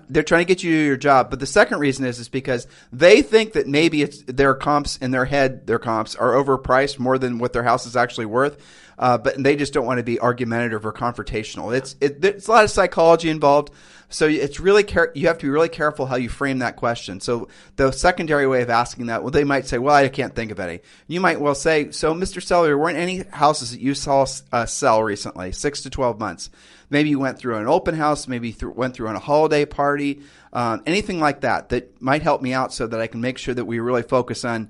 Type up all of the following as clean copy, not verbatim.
They're trying to get you to do your job. But the second reason is because they think that maybe it's their comps in their head, their comps are overpriced more than what their house is actually worth. But they just don't want to be argumentative or confrontational. It's a lot of psychology involved. So it's really you have to be really careful how you frame that question. So the secondary way of asking that, well, they might say, well, I can't think of any. You might well say, so Mr. Seller, there weren't any houses that you saw sell recently, 6 to 12 months. Maybe you went through an open house, maybe went through on a holiday party, anything like that might help me out so that I can make sure that we really focus on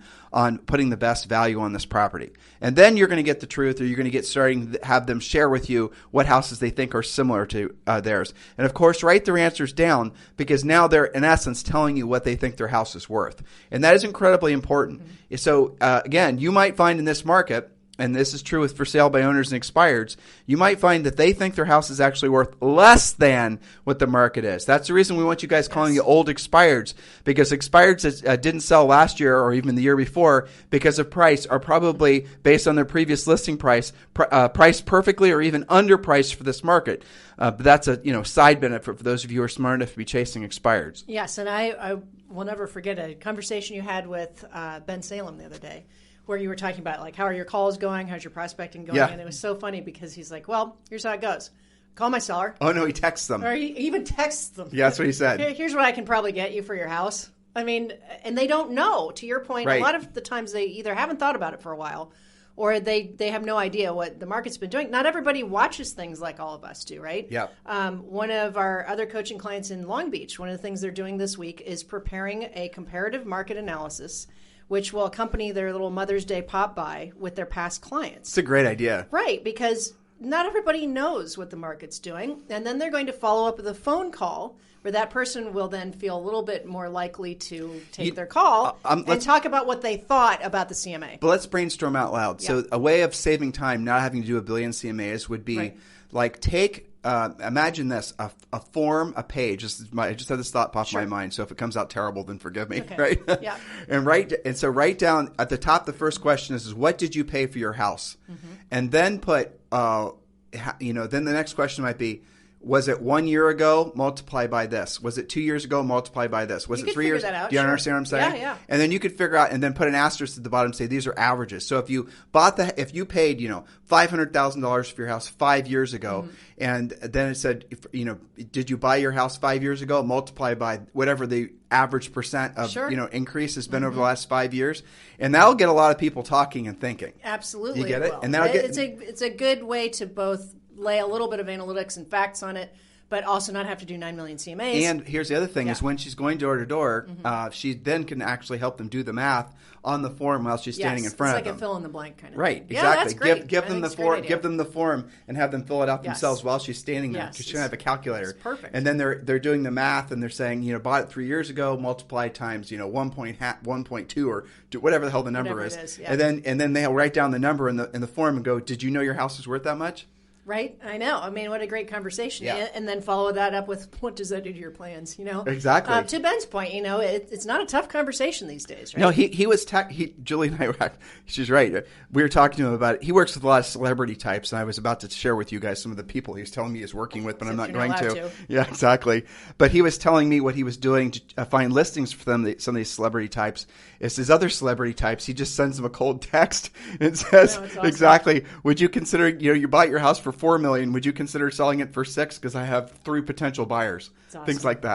putting the best value on this property. And then you're going to get the truth, or you're going to get starting to have them share with you what houses they think are similar to theirs. And of course, write their answers down, because now they're in essence telling you what they think their house is worth. And that is incredibly important. Mm-hmm. So again, you might find in this market, and this is true with for sale by owners and expireds, you might find that they think their house is actually worth less than what the market is. That's the reason we want you guys calling you old expireds, because expireds that didn't sell last year or even the year before because of price are probably, based on their previous listing price, priced perfectly or even underpriced for this market. But that's a side benefit for those of you who are smart enough to be chasing expireds. Yes, and I will never forget a conversation you had with Ben Salem the other day, where you were talking about, like, how are your calls going? How's your prospecting going? Yeah. And it was so funny because he's like, well, here's how it goes. Call my seller. Oh, no, he texts them. Or he even texts them. Yeah, that's what he said. Here's what I can probably get you for your house. I mean, and they don't know. To your point, right. A lot of the times they either haven't thought about it for a while, or they have no idea what the market's been doing. Not everybody watches things like all of us do, right? Yeah. One of our other coaching clients in Long Beach, one of the things they're doing this week is preparing a comparative market analysis, which will accompany their little Mother's Day pop-by with their past clients. It's a great idea. Right, because not everybody knows what the market's doing. And then they're going to follow up with a phone call where that person will then feel a little bit more likely to take their call and talk about what they thought about the CMA. But let's brainstorm out loud. Yeah. So a way of saving time, not having to do a billion CMAs, would be like take... imagine this, a form, a page. I just had this thought pop in my mind, so if it comes out terrible, then forgive me, right? Yeah. And so write down at the top, the first question is what did you pay for your house? Mm-hmm. And then put, then the next question might be, was it 1 year ago? Multiply by this. Was it 2 years ago? Multiply by this. Was it 3 years? That out, do you understand what I'm saying? Yeah, yeah. And then you could figure out, and then put an asterisk at the bottom and say these are averages. So if you if you paid, $500,000 for your house 5 years ago, mm-hmm. and then it said, did you buy your house 5 years ago? Multiply by whatever the average percent of increase has been, mm-hmm. over the last 5 years, and that'll get a lot of people talking and thinking. Absolutely, you get it? Will. And it's a good way to both lay a little bit of analytics and facts on it, but also not have to do 9 million CMAs. And here's the other thing is when she's going door to door, she then can actually help them do the math on the form while she's standing in front of them. It's like a fill in the blank kind of thing. Yeah, Exactly. that's great. Give them the form. Give them the form and have them fill it out themselves while she's standing there, because she doesn't have a calculator. It's perfect. And then they're doing the math and they're saying, bought it 3 years ago, multiply times 1.2 or whatever the hell the number is. Yeah. And then they'll write down the number in the form and go, did you know your house is worth that much? Right, I know. I mean, what a great conversation. Yeah. And then follow that up with, what does that do to your plans, Exactly. To Ben's point, it's not a tough conversation these days, right? No, he was, Julie and I were, she's right. We were talking to him about it. He works with a lot of celebrity types, and I was about to share with you guys some of the people he's telling me he's working with, but I'm not going to. Yeah, exactly. But he was telling me what he was doing to find listings for them, some of these celebrity types. It's his other celebrity types. He just sends them a cold text and says, awesome. Exactly, would you consider, you bought your house for $4 million. Would you consider selling it for $6 million? Because I have 3 potential buyers. Awesome. Things like that.